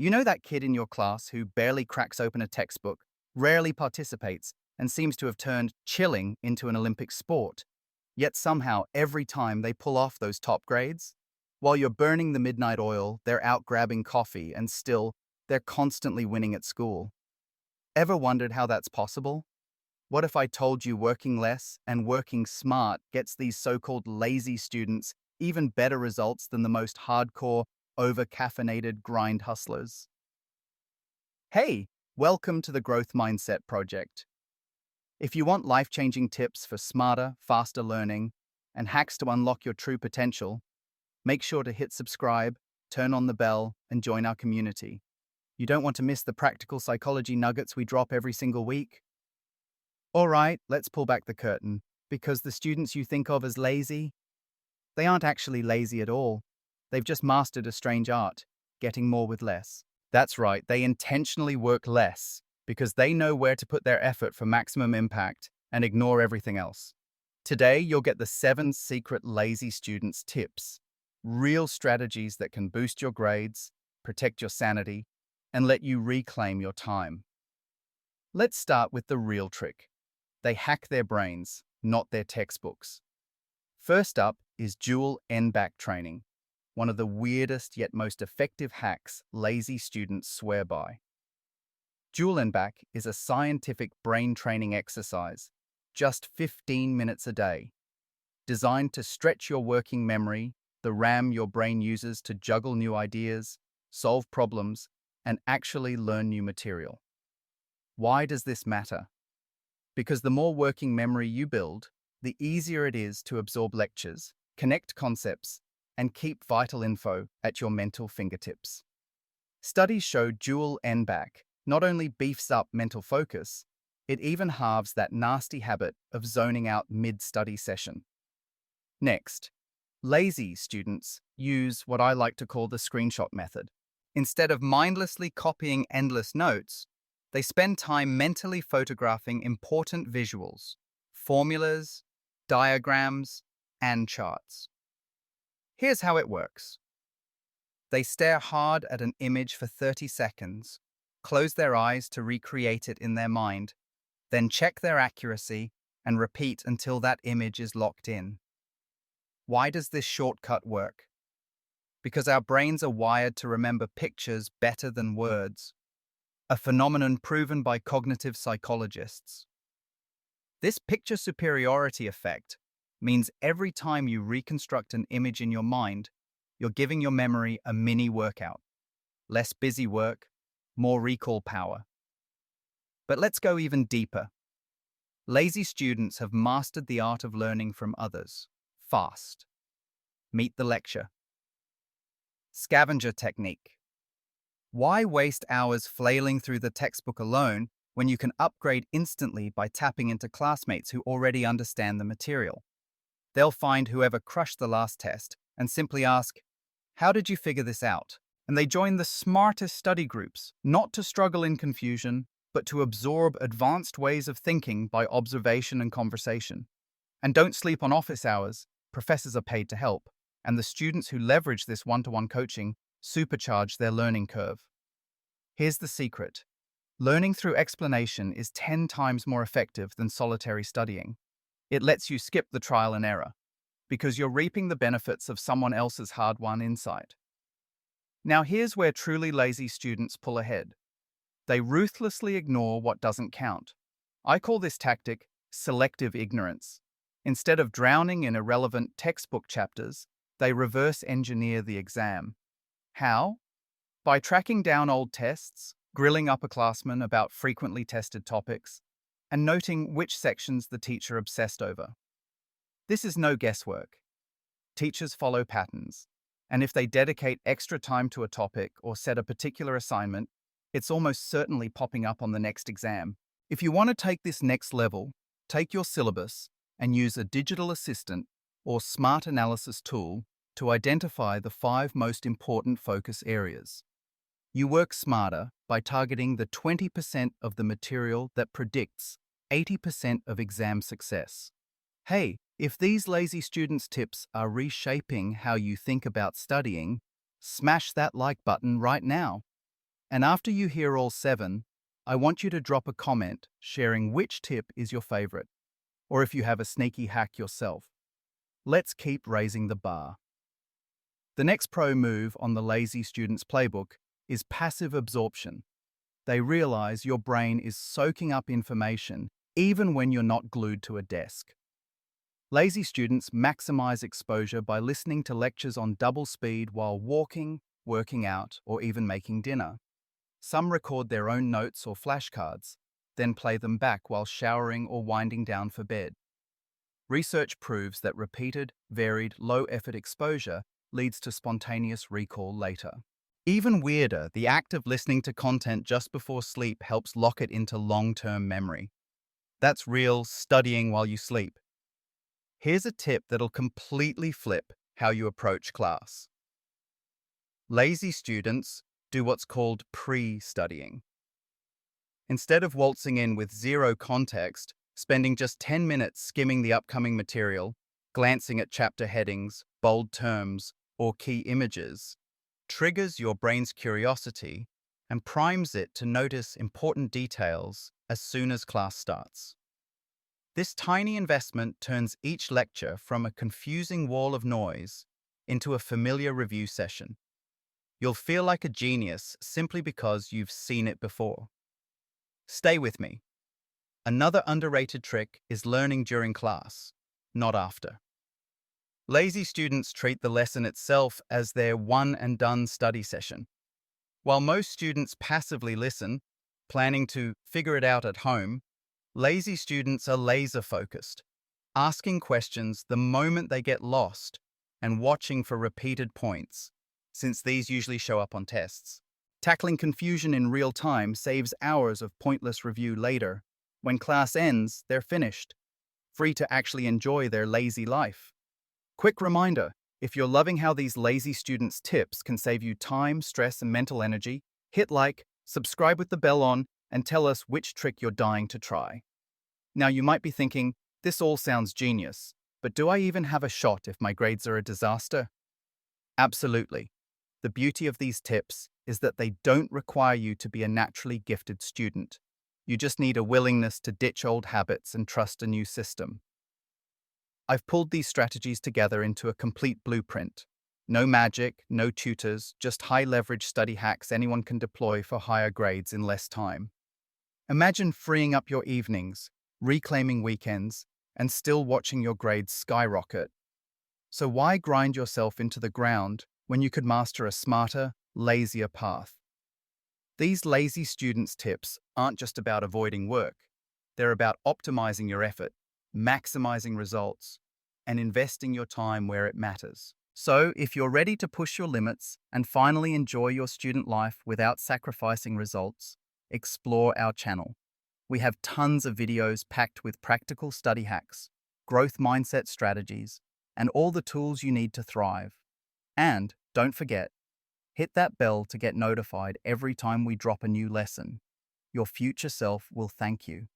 You know that kid in your class who barely cracks open a textbook, rarely participates, and seems to have turned chilling into an Olympic sport? Yet somehow, every time they pull off those top grades, while you're burning the midnight oil, they're out grabbing coffee, and still, they're constantly winning at school. Ever wondered how that's possible? What if I told you working less and working smart gets these so-called lazy students even better results than the most hardcore, over-caffeinated grind hustlers? Hey, welcome to the Growth Mindset Project. If you want life-changing tips for smarter, faster learning and hacks to unlock your true potential, make sure to hit subscribe, turn on the bell, and join our community. You don't want to miss the practical psychology nuggets we drop every single week. All right, let's pull back the curtain, because the students you think of as lazy, they aren't actually lazy at all. They've just mastered a strange art, getting more with less. That's right, they intentionally work less because they know where to put their effort for maximum impact and ignore everything else. Today, you'll get the 7 secret lazy students tips, real strategies that can boost your grades, protect your sanity, and let you reclaim your time. Let's start with the real trick. They hack their brains, not their textbooks. First up is dual N-back training, one of the weirdest yet most effective hacks lazy students swear by. Dual N-back is a scientific brain training exercise, just 15 minutes a day, designed to stretch your working memory, the RAM your brain uses to juggle new ideas, solve problems, and actually learn new material. Why does this matter? Because the more working memory you build, the easier it is to absorb lectures, connect concepts, and keep vital info at your mental fingertips. Studies show dual N-back not only beefs up mental focus, it even halves that nasty habit of zoning out mid-study session. Next, lazy students use what I like to call the screenshot method. Instead of mindlessly copying endless notes, they spend time mentally photographing important visuals, formulas, diagrams, and charts. Here's how it works. They stare hard at an image for 30 seconds, close their eyes to recreate it in their mind, then check their accuracy and repeat until that image is locked in. Why does this shortcut work? Because our brains are wired to remember pictures better than words, a phenomenon proven by cognitive psychologists. This picture superiority effect means every time you reconstruct an image in your mind, you're giving your memory a mini workout. Less busy work, more recall power. But let's go even deeper. Lazy students have mastered the art of learning from others, fast. Meet the lecture. Scavenger technique. Why waste hours flailing through the textbook alone when you can upgrade instantly by tapping into classmates who already understand the material? They'll find whoever crushed the last test and simply ask, "How did you figure this out?" And they join the smartest study groups, not to struggle in confusion, but to absorb advanced ways of thinking by observation and conversation. And don't sleep on office hours. Professors are paid to help, and the students who leverage this one-to-one coaching supercharge their learning curve. Here's the secret. Learning through explanation is 10 times more effective than solitary studying. It lets you skip the trial and error, because you're reaping the benefits of someone else's hard-won insight. Now here's where truly lazy students pull ahead. They ruthlessly ignore what doesn't count. I call this tactic selective ignorance. Instead of drowning in irrelevant textbook chapters, they reverse engineer the exam. How? By tracking down old tests, grilling upperclassmen about frequently tested topics, and noting which sections the teacher obsessed over. This is no guesswork. Teachers follow patterns, and if they dedicate extra time to a topic or set a particular assignment, it's almost certainly popping up on the next exam. If you want to take this next level, take your syllabus and use a digital assistant or smart analysis tool to identify the 5 most important focus areas. You work smarter by targeting the 20% of the material that predicts 80% of exam success. Hey, if these lazy students' tips are reshaping how you think about studying, smash that like button right now. And after you hear all 7, I want you to drop a comment sharing which tip is your favorite, or if you have a sneaky hack yourself. Let's keep raising the bar. The next pro move on the lazy student's playbook is passive absorption. They realize your brain is soaking up information even when you're not glued to a desk. Lazy students maximize exposure by listening to lectures on double speed while walking, working out, or even making dinner. Some record their own notes or flashcards, then play them back while showering or winding down for bed. Research proves that repeated, varied, low-effort exposure leads to spontaneous recall later. Even weirder, the act of listening to content just before sleep helps lock it into long-term memory. That's real studying while you sleep. Here's a tip that'll completely flip how you approach class. Lazy students do what's called pre-studying. Instead of waltzing in with zero context, spending just 10 minutes skimming the upcoming material, glancing at chapter headings, bold terms, or key images, triggers your brain's curiosity and primes it to notice important details as soon as class starts. This tiny investment turns each lecture from a confusing wall of noise into a familiar review session. You'll feel like a genius simply because you've seen it before. Stay with me. Another underrated trick is learning during class, not after. Lazy students treat the lesson itself as their one-and-done study session. While most students passively listen, planning to figure it out at home, lazy students are laser-focused, asking questions the moment they get lost and watching for repeated points, since these usually show up on tests. Tackling confusion in real time saves hours of pointless review later. When class ends, they're finished, free to actually enjoy their lazy life. Quick reminder, if you're loving how these lazy students' tips can save you time, stress, and mental energy, hit like, subscribe with the bell on, and tell us which trick you're dying to try. Now you might be thinking, this all sounds genius, but do I even have a shot if my grades are a disaster? Absolutely. The beauty of these tips is that they don't require you to be a naturally gifted student. You just need a willingness to ditch old habits and trust a new system. I've pulled these strategies together into a complete blueprint. No magic, no tutors, just high-leverage study hacks anyone can deploy for higher grades in less time. Imagine freeing up your evenings, reclaiming weekends, and still watching your grades skyrocket. So why grind yourself into the ground when you could master a smarter, lazier path? These lazy students' tips aren't just about avoiding work. They're about optimizing your effort, maximizing results, and investing your time where it matters. So, if you're ready to push your limits and finally enjoy your student life without sacrificing results, explore our channel. We have tons of videos packed with practical study hacks, growth mindset strategies, and all the tools you need to thrive. And don't forget, hit that bell to get notified every time we drop a new lesson. Your future self will thank you.